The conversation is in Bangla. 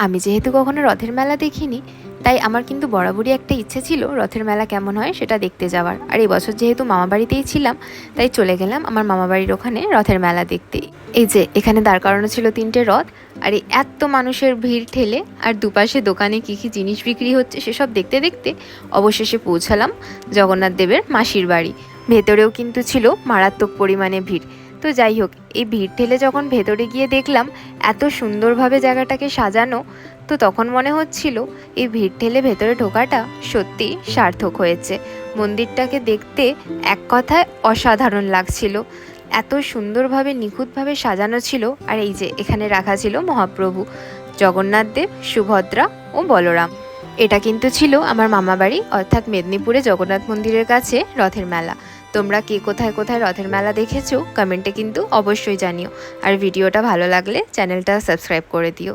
আমি যেহেতু কখনো রথের মেলা দেখিনি, তাই আমার কিন্তু বরাবরই একটা ইচ্ছে ছিল রথের মেলা কেমন হয় সেটা দেখতে যাওয়ার। আর এই বছর যেহেতু মামাবাড়িতেই ছিলাম, তাই চলে গেলাম আমার মামাবাড়ির ওখানে রথের মেলা দেখতে। এই যে এখানে দাঁড় করানো ছিল 3টে রথ, আর এই এত মানুষের ভিড় ঠেলে আর দুপাশে দোকানে কী কী জিনিস বিক্রি হচ্ছে সেসব দেখতে দেখতে অবশেষে পৌঁছালাম জগন্নাথ দেবের মাসির বাড়ি। ভেতরেও কিন্তু ছিল মারাত্মক পরিমাণে ভিড়। তো যাই হোক, এই ভিড় ঠেলে যখন ভেতরে গিয়ে দেখলাম এত সুন্দরভাবে জায়গাটাকে সাজানো, তো তখন মনে হচ্ছিল এই ভিড় ঠেলে ভেতরে ঢোকাটা সত্যি সার্থক হয়েছে। মন্দিরটাকে দেখতে এক কথায় অসাধারণ লাগছিল, এত সুন্দরভাবে নিখুঁতভাবে সাজানো ছিল। আর এই যে এখানে রাখা ছিল মহাপ্রভু জগন্নাথ দেব, সুভদ্রা ও বলরাম। এটা কিন্তু ছিল আমার মামাবাড়ি, অর্থাৎ মেদিনীপুরে জগন্নাথ মন্দিরের কাছে রথের মেলা। তোমরা কে কোথায় কোথায় রথের মেলা দেখেছো কমেন্টে কিন্তু অবশ্যই জানিও। আর ভিডিওটা ভালো লাগলে চ্যানেলটা সাবস্ক্রাইব করে দিও।